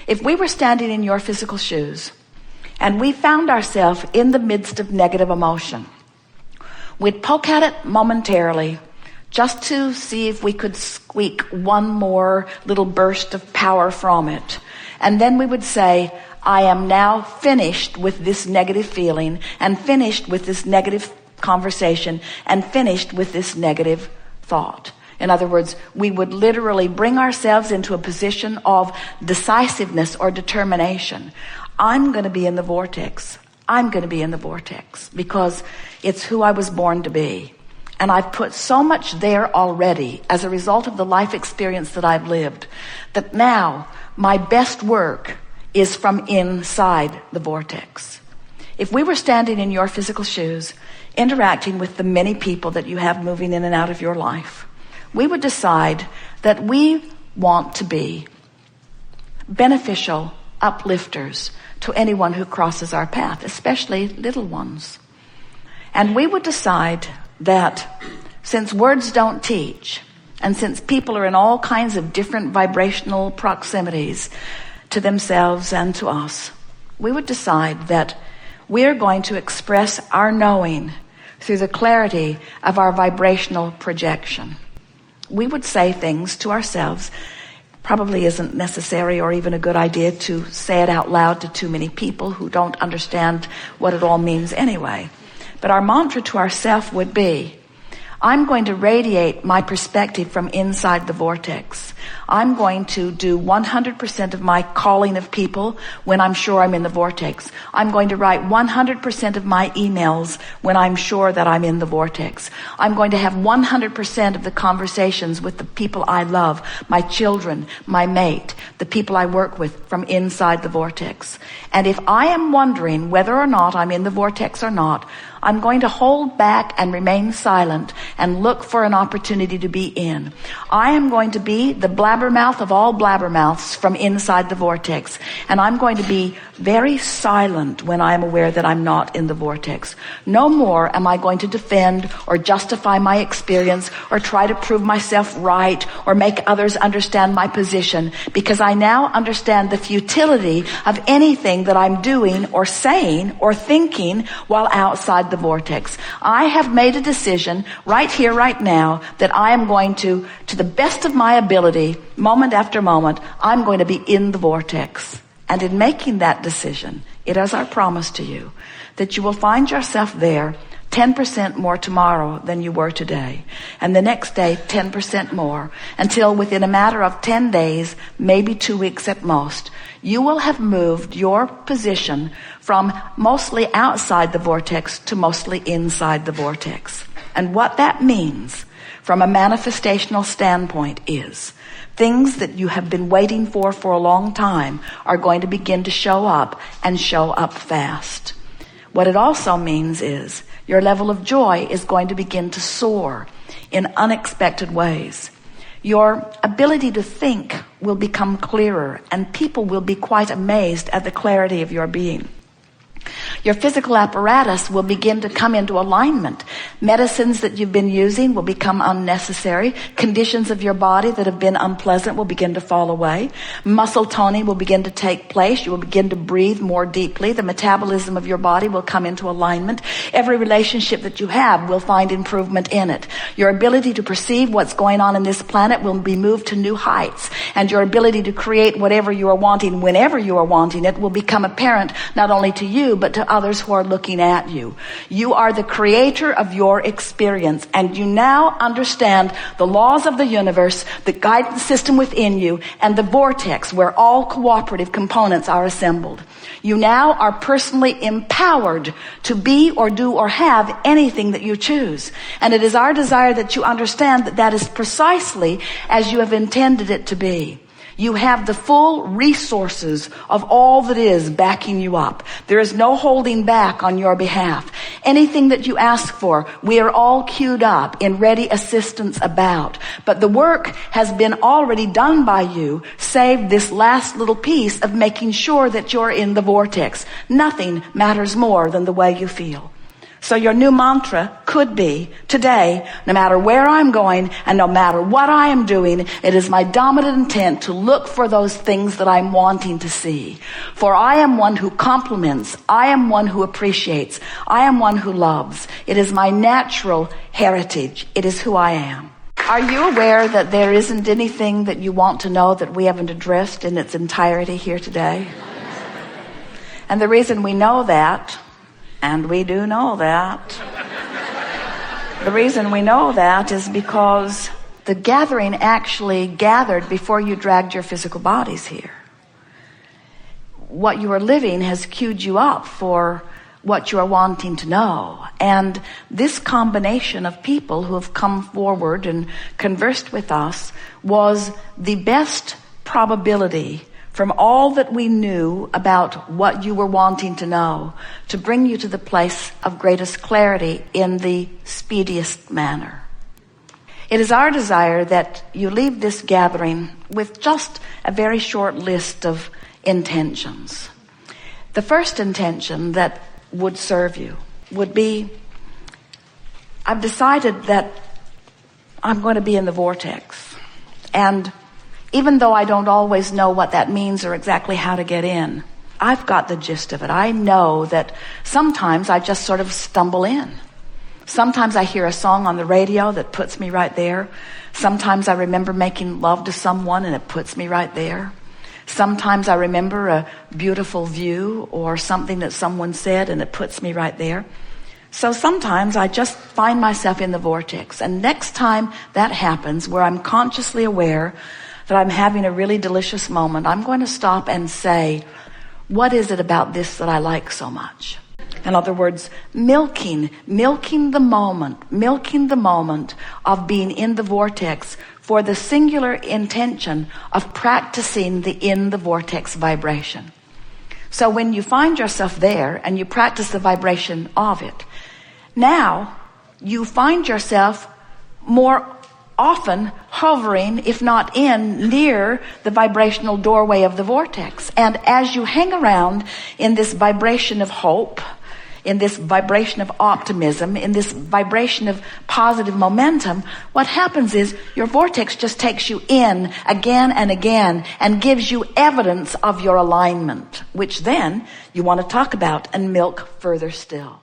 If we were standing in your physical shoes and we found ourselves in the midst of negative emotion, we'd poke at it momentarily just to see if we could squeak one more little burst of power from it. And then we would say, I am now finished with this negative feeling, and finished with this negative conversation, and finished with this negative thought. In other words, we would literally bring ourselves into a position of decisiveness or determination. I'm going to be in the vortex. I'm going to be in the vortex because it's who I was born to be. And I've put so much there already as a result of the life experience that I've lived, that now my best work is from inside the vortex. If we were standing in your physical shoes, interacting with the many people that you have moving in and out of your life, we would decide that we want to be beneficial uplifters to anyone who crosses our path, especially little ones. And we would decide that since words don't teach, and since people are in all kinds of different vibrational proximities to themselves and to us, we would decide that we're going to express our knowing through the clarity of our vibrational projection. We would say things to ourselves. Probably isn't necessary or even a good idea to say it out loud to too many people who don't understand what it all means anyway. But our mantra to ourselves would be, I'm going to radiate my perspective from inside the vortex. I'm going to do 100% of my calling of people when I'm sure I'm in the vortex. I'm going to write 100% of my emails when I'm sure that I'm in the vortex. I'm going to have 100% of the conversations with the people I love, my children, my mate, the people I work with, from inside the vortex. And if I am wondering whether or not I'm in the vortex or not, I'm going to hold back and remain silent and look for an opportunity to be in. I am going to be the blabbermouth of all blabbermouths from inside the vortex. And I'm going to be very silent when I am aware that I'm not in the vortex. No more am I going to defend or justify my experience or try to prove myself right or make others understand my position, because I now understand the futility of anything that I'm doing or saying or thinking while outside the vortex. I have made a decision right here, right now, that I am going to the best of my ability, moment after moment, I'm going to be in the vortex. And in making that decision, it is our promise to you that you will find yourself there 10% more tomorrow than you were today. And the next day, 10% more, until within a matter of 10 days, maybe 2 weeks at most, you will have moved your position from mostly outside the vortex to mostly inside the vortex. And what that means from a manifestational standpoint is things that you have been waiting for a long time are going to begin to show up, and show up fast. What it also means is your level of joy is going to begin to soar in unexpected ways. Your ability to think will become clearer, and people will be quite amazed at the clarity of your being. Your physical apparatus will begin to come into alignment. Medicines that you've been using will become unnecessary. Conditions of your body that have been unpleasant will begin to fall away. Muscle toning will begin to take place. You will begin to breathe more deeply. The metabolism of your body will come into alignment. Every relationship that you have will find improvement in it. Your ability to perceive what's going on in this planet will be moved to new heights. And your ability to create whatever you are wanting, whenever you are wanting it, will become apparent not only to you, but to others who are looking at you. You are the creator of your experience, and you now understand the laws of the universe, the guidance system within you, and the vortex where all cooperative components are assembled. You now are personally empowered to be or do or have anything that you choose. And it is our desire that you understand that that is precisely as you have intended it to be. You have the full resources of all that is backing you up. There is no holding back on your behalf. Anything that you ask for, we are all queued up in ready assistance about. But the work has been already done by you, save this last little piece of making sure that you're in the vortex. Nothing matters more than the way you feel. So your new mantra could be, today, no matter where I'm going and no matter what I am doing, it is my dominant intent to look for those things that I'm wanting to see. For I am one who compliments. I am one who appreciates. I am one who loves. It is my natural heritage. It is who I am. Are you aware that there isn't anything that you want to know that we haven't addressed in its entirety here today? And the reason we know that, and we do know that, the reason we know that is because the gathering actually gathered before you dragged your physical bodies here. What you are living has queued you up for what you are wanting to know. And this combination of people who have come forward and conversed with us was the best probability from all that we knew about what you were wanting to know to bring you to the place of greatest clarity in the speediest manner. It is our desire that you leave this gathering with just a very short list of intentions. The first intention that would serve you would be, I've decided that I'm going to be in the vortex. And even though I don't always know what that means or exactly how to get in, I've got the gist of it. I know that sometimes I just sort of stumble in. Sometimes I hear a song on the radio that puts me right there. Sometimes I remember making love to someone and it puts me right there. Sometimes I remember a beautiful view or something that someone said and it puts me right there. So sometimes I just find myself in the vortex. And next time that happens, where I'm consciously aware that I'm having a really delicious moment, I'm going to stop and say, what is it about this that I like so much? In other words, milking the moment of being in the vortex for the singular intention of practicing the in the vortex vibration. So when you find yourself there and you practice the vibration of it, now you find yourself more often hovering, if not near the vibrational doorway of the vortex. And as you hang around in this vibration of hope, in this vibration of optimism, in this vibration of positive momentum, what happens is your vortex just takes you in again and again and gives you evidence of your alignment, which then you want to talk about and milk further still.